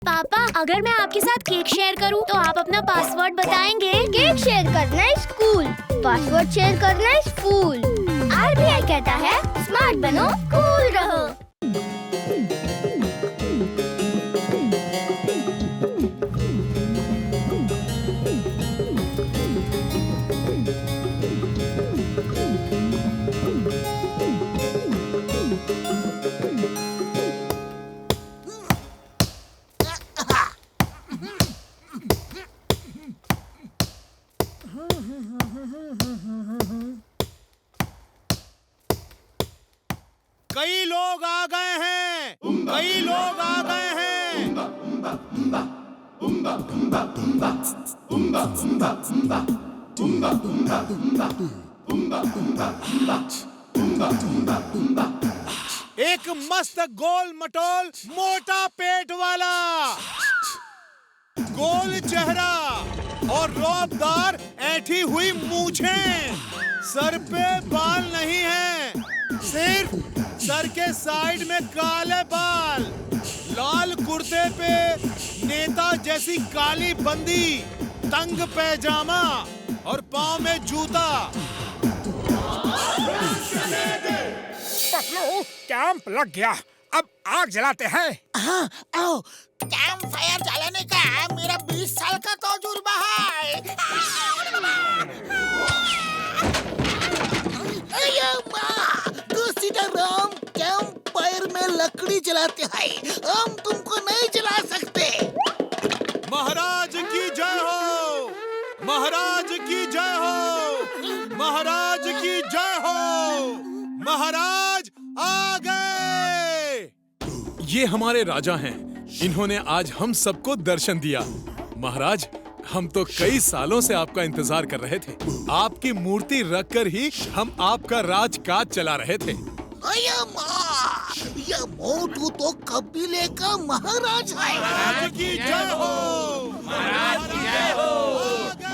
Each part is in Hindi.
पापा, अगर मैं आपके साथ केक शेयर करूं तो आप अपना पासवर्ड बताएंगे? केक शेयर करना है स्कूल, पासवर्ड शेयर करना है स्कूल। RBI कहता है स्मार्ट बनो, कूल रहो। कई लोग आ गए हैं, कई लोग आ गए हैं। एक मस्त गोल मटोल मोटा पेट वाला, गोल चेहरा और रौबदार ऐठी हुई मूछें। सर पे बाल नहीं है, सिर्फ सर के साइड में काले बाल, लाल कुर्ते पे नेता जैसी काली बंदी, तंग पैजामा और पाँव में जूता। पतलू, कैंप लग गया, अब आग जलाते हैं। हाँ, आओ। कैंप फायर जलाने का मेरा 20 साल का तजुर्बा है। अयो माँ, राम कैंप फायर में लकड़ी जलाते हैं, हम तुमको नहीं जला सकते। महाराज की जय हो, महाराज की जय हो, महाराज की जय हो। महाराज आ गए। ये हमारे राजा हैं, इन्होंने आज हम सबको दर्शन दिया। महाराज, हम तो कई सालों से आपका इंतजार कर रहे थे। आपकी मूर्ति रखकर ही हम आपका राजकाज चला रहे थे। अयो माँ, ये मोटू तो कबीले का महाराज है। महाराज की जय हो, महाराज की जय हो,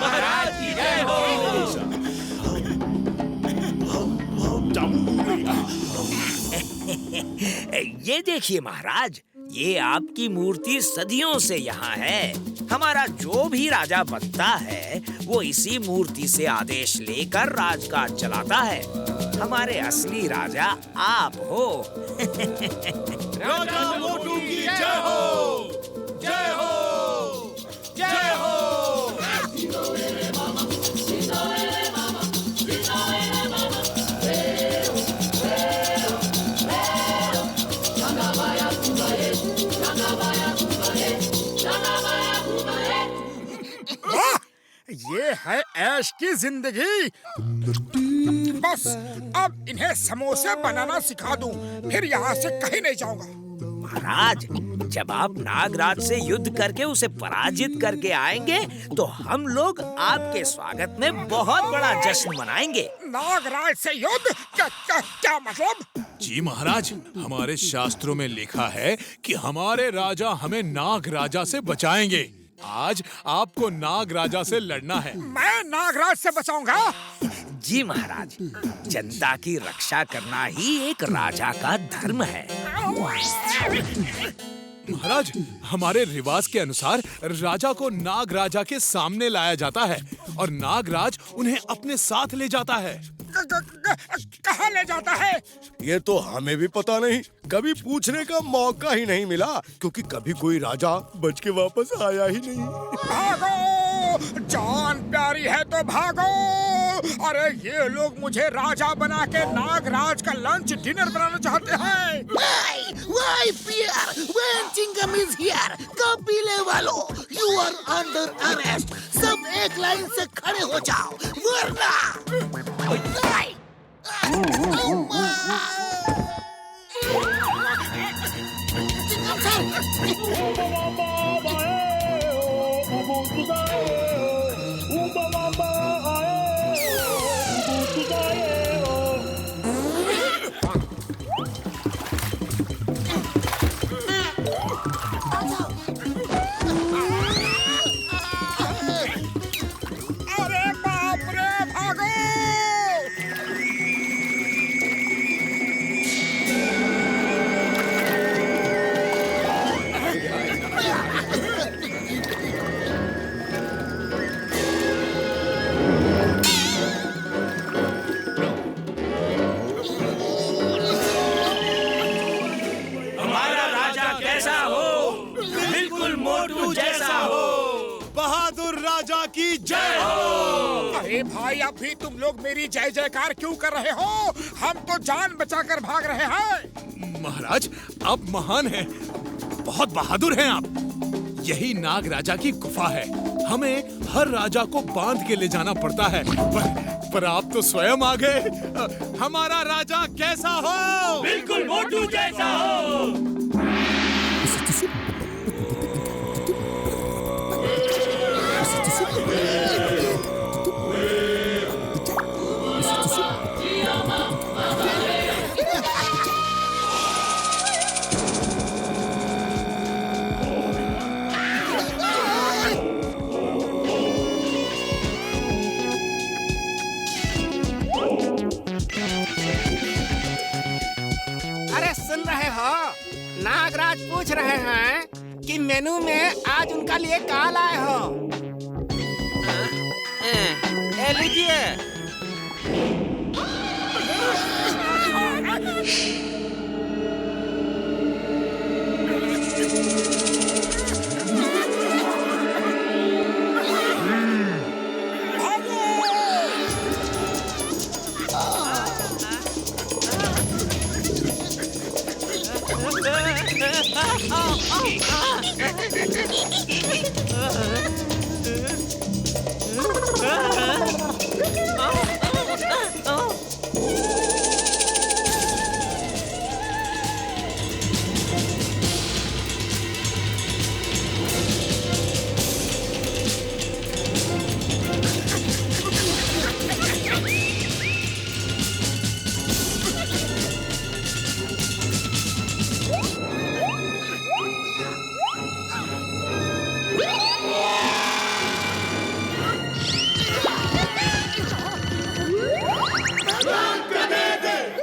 महाराज की जय हो। ये देखिए महाराज, ये आपकी मूर्ति सदियों से यहाँ है। हमारा जो भी राजा बनता है वो इसी मूर्ति से आदेश लेकर राजकाज चलाता है। हमारे असली राजा आप हो। राजा मोटू की जय हो, जय हो, जय हो। ये है ऐश की जिंदगी। बस अब इन्हें समोसे बनाना सिखा दूं, फिर यहाँ से कहीं नहीं जाऊंगा। महाराज, जब आप नागराज से युद्ध करके उसे पराजित करके आएंगे तो हम लोग आपके स्वागत में बहुत बड़ा जश्न मनाएंगे। नागराज से युद्ध? क्या मतलब? जी महाराज, हमारे शास्त्रों में लिखा है कि हमारे राजा हमें नाग राजा से बचाएंगे। आज आपको नाग राजा से लड़ना है। मैं नागराज से बचाऊंगा? जी महाराज, जनता की रक्षा करना ही एक राजा का धर्म है। महाराज, हमारे रिवाज के अनुसार राजा को नाग राजा के सामने लाया जाता है और नागराज उन्हें अपने साथ ले जाता है। कहाँ ले जाता है? ये तो हमें भी पता नहीं, कभी पूछने का मौका ही नहीं मिला, क्योंकि कभी कोई राजा बच के वापस आया ही नहीं। भागो, जान प्यारी है तो भागो। अरे ये लोग मुझे राजा बना के नागराज का लंच डिनर बनाना चाहते हैं। Why fear when Chingam is here? कबीले वालों, you are under arrest. सब एक लाइन से खड़े हो जाओ, वरना अरे बाप रे, भागो! राजा की जय हो। अरे भाई, अब भी तुम लोग मेरी जय जयकार क्यों कर रहे हो? हम तो जान बचाकर भाग रहे हैं। महाराज, आप महान हैं, बहुत बहादुर हैं आप। यही नाग राजा की गुफा है। हमें हर राजा को बांध के ले जाना पड़ता है, पर आप तो स्वयं आ गए। हमारा राजा कैसा हो? बिल्कुल मोटू जैसा हो। अरे सुन रहे हो, नागराज पूछ रहे हैं कि मेनू में आज उनका लिए क्या लाए हो। लीजिए।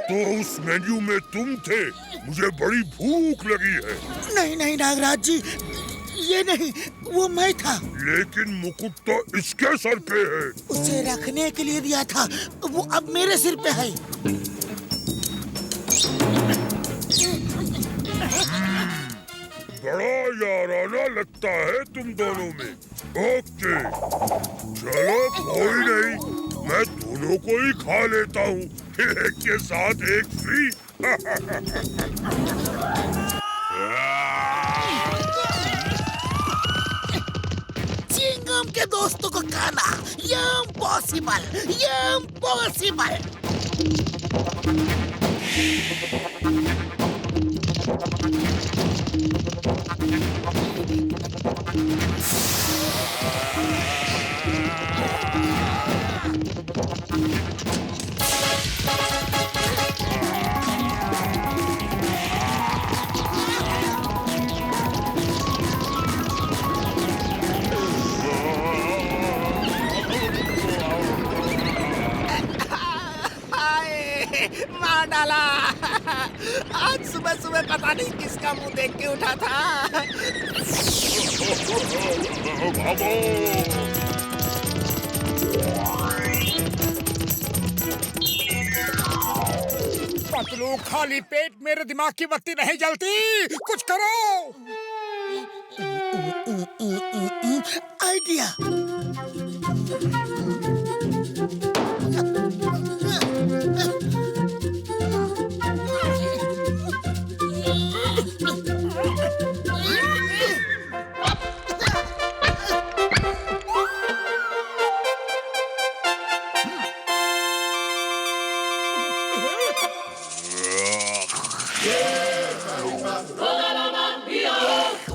तो उस मेन्यू में तुम थे। मुझे बड़ी भूख लगी है। नहीं नहीं नागराज जी, ये नहीं, वो मैं था। लेकिन मुकुट तो इसके सर पे है। उसे रखने के लिए दिया था, वो अब मेरे सिर पे है। बड़ा याराना लगता है तुम दोनों में। ओके, चलो कोई नहीं, मैं दोनों को ही खा लेता हूँ। एक के साथ एक फ्री। चिंगम के दोस्तों को खाना ये इम्पॉसिबल, ये इम्पॉसिबल। मार डाला। आज सुबह सुबह पता नहीं किसका मुंह देख के उठा था। भागो। पतलू, खाली पेट मेरे दिमाग की बत्ती नहीं जलती। कुछ करो। आइडिया।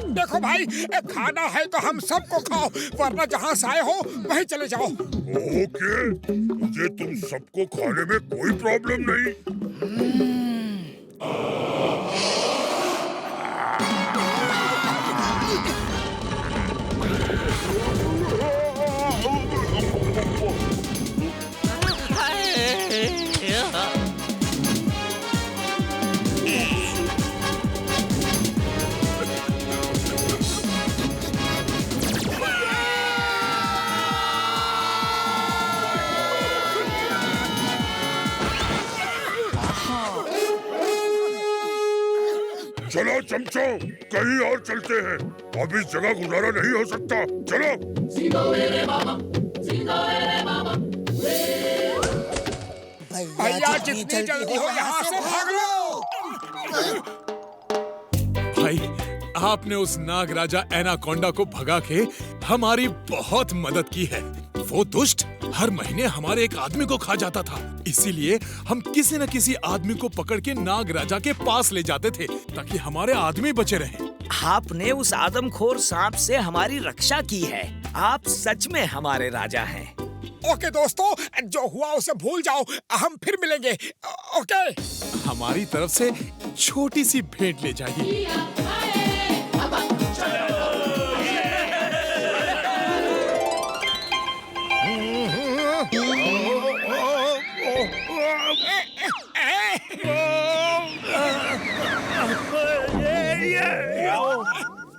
देखो भाई, खाना है तो हम सबको खाओ, वरना जहाँ से आए हो वहीं चले जाओ। ओके, मुझे तुम सबको खाने में कोई प्रॉब्लम नहीं। चलो चमचों, कहीं और चलते हैं। अब इस जगह गुजारा नहीं हो सकता। चलो। भैया जितनी जल्दी हो यहाँ से भाग लो। भाई, आपने उस नाग राजा एनाकोंडा को भगा के हमारी बहुत मदद की है। वो दुष्ट हर महीने हमारे एक आदमी को खा जाता था, इसीलिए हम किसी न किसी आदमी को पकड़ के नाग राजा के पास ले जाते थे ताकि हमारे आदमी बचे रहें। आपने उस आदमखोर सांप से हमारी रक्षा की है। आप सच में हमारे राजा हैं। ओके दोस्तों, जो हुआ उसे भूल जाओ, हम फिर मिलेंगे। ओके। हमारी तरफ से छोटी सी भेंट ले जाइए।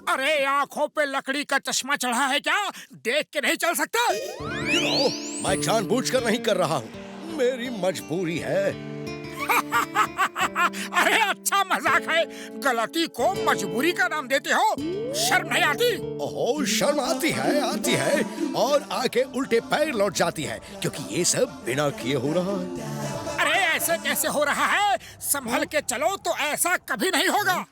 अरे आंखों पे लकड़ी का चश्मा चढ़ा है क्या? देख के नहीं चल सकता? मैं जानबूझकर नहीं कर रहा हूँ, मेरी मजबूरी है। अरे अच्छा मजाक है, गलती को मजबूरी का नाम देते हो? शर्म नहीं आती? ओहो, शर्म आती है और आके उल्टे पैर लौट जाती है, क्योंकि ये सब बिना किए हो रहा है। अरे ऐसे कैसे हो रहा है? संभल के चलो तो ऐसा कभी नहीं होगा।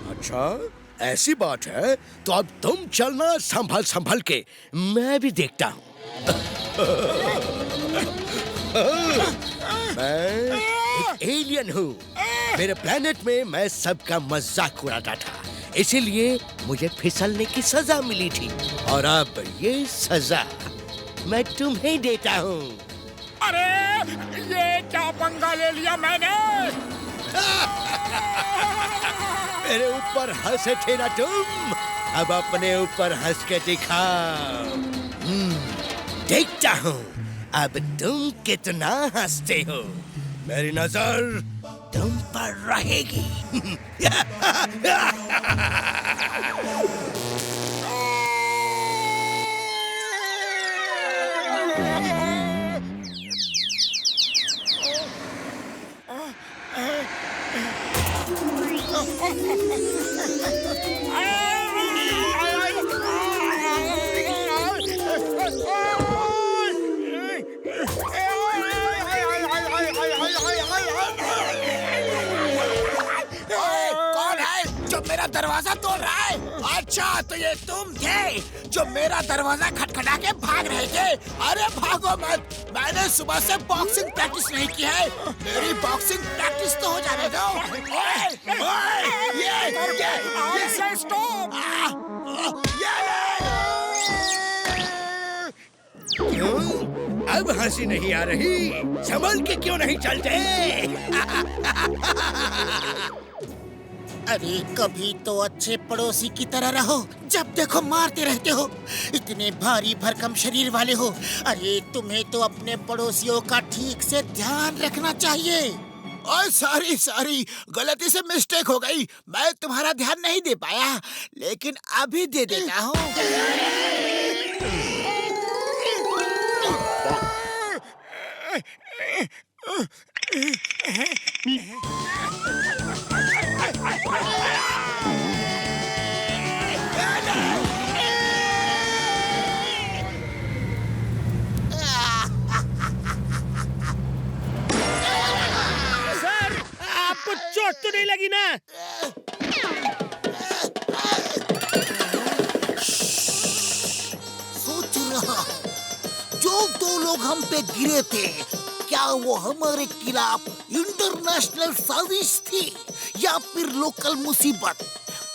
अच्छा, ऐसी बात है तो अब तुम चलना संभल संभल के, मैं भी देखता हूँ। मैं एक एलियन हूँ। मेरे प्लेनेट में मैं सबका मजाक उड़ाता था, इसीलिए मुझे फिसलने की सजा मिली थी, और अब ये सजा मैं तुम्हें देता हूँ। अरे ये क्या पंगा ले लिया मैंने? मेरे ऊपर हंसे थे ना तुम, अब अपने ऊपर हंस के दिखाओ। देखता हूँ अब तुम कितना हंसते हो। मेरी नजर तुम पर रहेगी। मेरा दरवाजा तोड़ रहा है। अच्छा तो ये तुम थे जो मेरा दरवाजा खटखटा के भाग रहे थे। अरे भागो मत, मैंने सुबह से बॉक्सिंग प्रैक्टिस नहीं की है। मेरी बॉक्सिंग प्रैक्टिस तो हो जाने दो। क्यों? अब हंसी नहीं आ रही? संभल के क्यों नहीं चलते? अरे कभी तो अच्छे पड़ोसी की तरह रहो, जब देखो मारते रहते हो। इतने भारी भरकम शरीर वाले हो। अरे तुम्हें तो अपने पड़ोसियों का ठीक से ध्यान रखना चाहिए। और सॉरी गलती से मिस्टेक हो गई। मैं तुम्हारा ध्यान नहीं दे पाया, लेकिन अभी दे देता हूँ। सर, आपको चोट तो नहीं लगी ना? सोच रहा जो दो लोग हम पे गिरे थे, क्या वो हमारे खिलाफ इंटरनेशनल साजिश थी या फिर लोकल मुसीबत?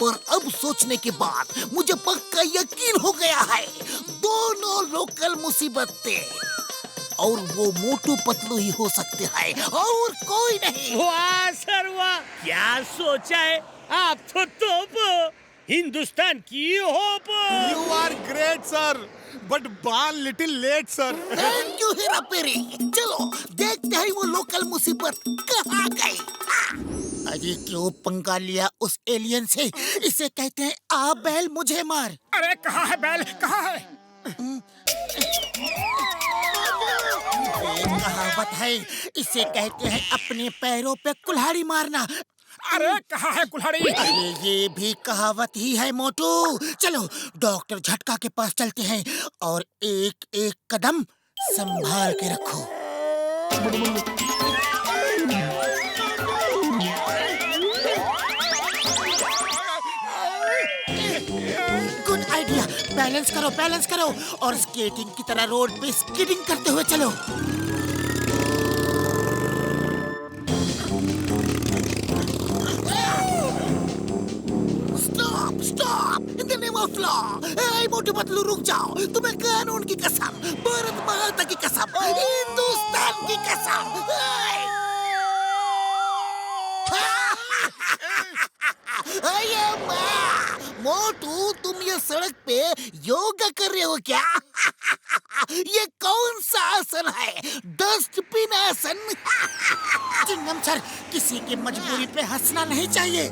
पर अब सोचने के बाद मुझे पक्का यकीन हो गया है, दोनों लोकल मुसीबत थे। और वो मोटू पतलू ही हो सकते हैं और कोई नहीं। वाह सर वाह, क्या सोचा है? आप तो तोप हो, हिंदुस्तान की hope. You are great, sir, but born little late, sir. Thank you Hera Pheri. चलो देखते हैं वो लोकल मुसीबत कहाँ गई। अरे क्यों पंगा लिया उस एलियन से? इसे कहते हैं आ बैल मुझे मार। अरे कहाँ है बैल, कहाँ है? एक कहावत है, इसे कहते हैं अपने पैरों पे कुल्हाड़ी मारना। अरे कहाँ है कुल्हाड़ी? अरे ये भी कहावत ही है मोटू। चलो डॉक्टर झटका के पास चलते हैं और एक एक कदम संभाल के रखो। Good idea. बैलेंस करो और स्केटिंग की तरह रोड पे स्केटिंग करते हुए चलो। Stop in the name of law. ए मोटू पतलू रुक जाओ। तुम्हें कानून की कसम, भारत माता की कसम, हिंदुस्तान की कसम। मोटू तुम ये सड़क पे योगा कर रहे हो क्या? ये कौन सा आसन है? डस्टबिन आसन। चिंगम सर, किसी की मजबूरी पे हंसना नहीं चाहिए।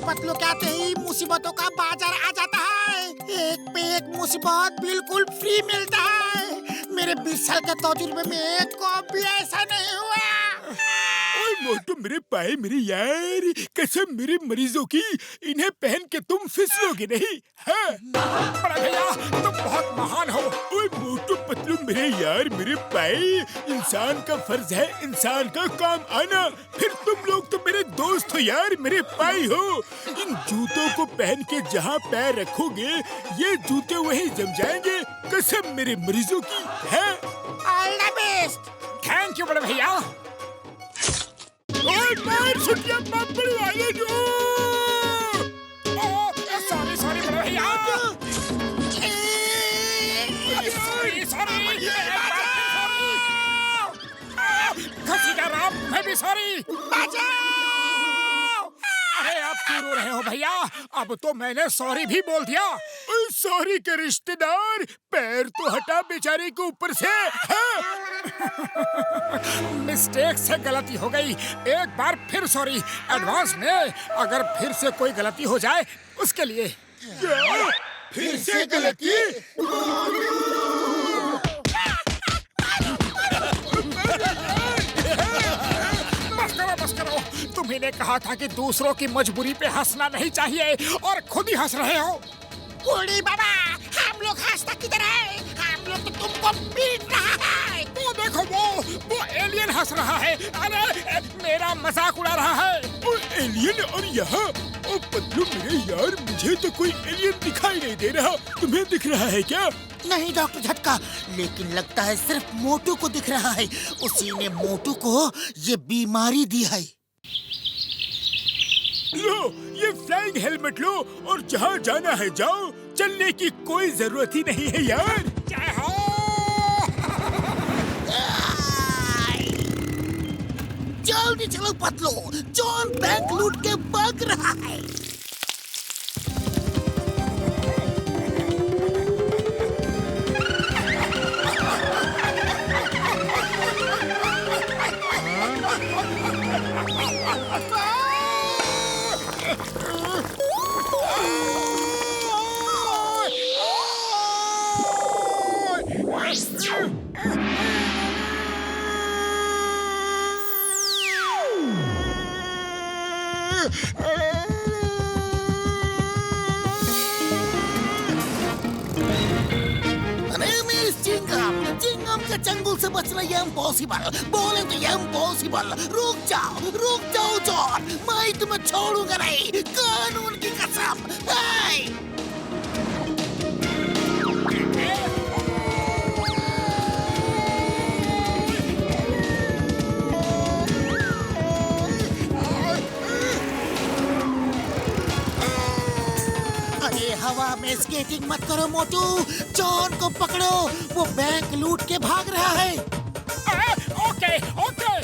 पतलू कहते ही मुसीबतों का बाजार आ जाता है। एक पे एक मुसीबत बिल्कुल फ्री मिलता है। मेरे 20 साल के तजुर्बे में एक को भी ऐसा नहीं हुआ। ओए मोटू मेरे पाए मेरे यार, कसम मेरे मरीजों की, इन्हें पहन के तुम फिसलोगे नहीं। हाँ? बड़ा भैया तुम बहुत महान हो। ओए मोटू पतलू मेरे यार, मेरे पाए, इंसान का फर्ज है इंसान का काम आना। फिर तुम लोग तो मेरे दोस्त हो यार, मेरे पाई हो। इन जूतों को पहन के जहाँ पैर रखोगे ये जूते वहीं जम जाएंगे, कसम मेरे मरीजों की है। All the best. Thank you बड़े भैया। ओए पैर छुटिया बड़ी वाले जो। सॉरी बड़े भैया। सॉरी घसीटा राम, मैं भी सॉरी। अरे आप क्यों रो रहे हो भैया? अब तो मैंने सॉरी भी बोल दिया। सॉरी के रिश्तेदार, पैर तो हटा बेचारे के ऊपर से। मिस्टेक से गलती हो गई, एक बार फिर सॉरी एडवांस में। अगर फिर से कोई गलती हो जाए उसके लिए। क्या? फिर से गलती? बस करो। तुम्ही ने कहा था कि दूसरों की मजबूरी पे हंसना नहीं चाहिए और खुद ही हंस रहे हो। बूढ़ी बाबा, हम लोग हंसता किधर है? हम लोग तो तुमको पीट रहा है। वो देखो वो एलियन हंस रहा है। अरे मेरा मजाक उड़ा रहा है। वो एलियन और यहाँ? ओ पतलू मेरे यार, मुझे तो कोई एलियन दिखाई नहीं दे रहा। तुम्हें दिख रहा है क्या? नहीं डॉक्टर झटका, लेकिन लगता है सिर्फ मोटू को दिख रहा है। उसी ने मोटू को ये बीमारी दी है। लो ये फ्लाइंग हेलमेट लो और जहाँ जाना है जाओ, चलने की कोई जरूरत ही नहीं है यार। जय हो। जल्दी चलो पतलू, जॉन बैंक लूट के भाग रहा है। चिंगम के चंगुल से बचना ये इम्पॉसिबल। बोले तो ये इम्पॉसिबल। रुक जाओ जॉन, मैं तुम्हें छोड़ूंगा नहीं, कानून की कसम। अरे हवा में स्केटिंग मत करो मोटू। जॉन को पकड़ो, वो बैंक लूट के भाग रहा है। Okay okay.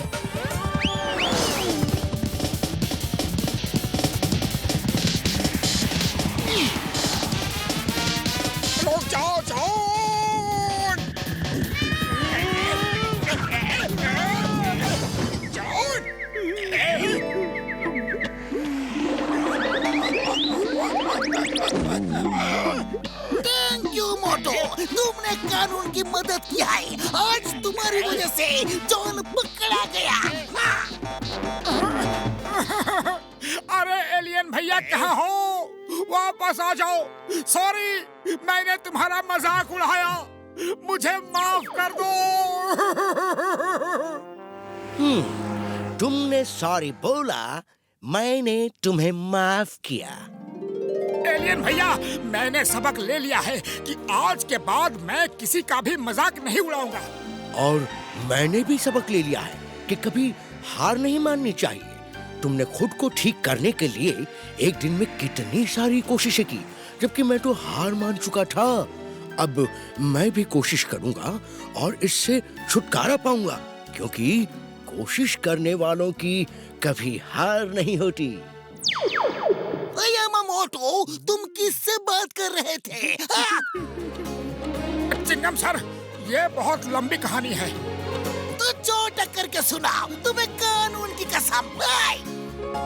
रुक जाओ जॉन। थैंक यू मोटू, तुमने कानून की मदद किया है। आज तुम्हारी वजह से जॉन पकड़ा गया। अरे एलियन भैया कहाँ हो? वापस आ जाओ। सॉरी, मैंने तुम्हारा मजाक उड़ाया, मुझे माफ कर दो। तुमने सॉरी बोला, मैंने तुम्हें माफ किया। एलियन भैया, मैंने सबक ले लिया है कि आज के बाद मैं किसी का भी मजाक नहीं उड़ाऊंगा। और मैंने भी सबक ले लिया है कि कभी हार नहीं माननी चाहिए। तुमने खुद को ठीक करने के लिए एक दिन में कितनी सारी कोशिशें की, जबकि मैं तो हार मान चुका था। अब मैं भी कोशिश करूंगा और इससे छुटकारा पाऊंगा, क्योंकि कोशिश करने वालों की कभी हार नहीं होती। मोटू, तुम किससे बात कर रहे थे? चिंगम सर, ये बहुत लंबी कहानी है। तो चोट करके सुनाओ, तुम्हें कानून की कसम।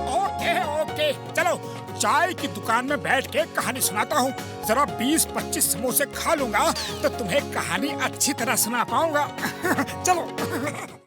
ओके ओके, चलो चाय की दुकान में बैठ के कहानी सुनाता हूँ। जरा 20-25 समोसे खा लूंगा तो तुम्हें कहानी अच्छी तरह सुना पाऊंगा। चलो।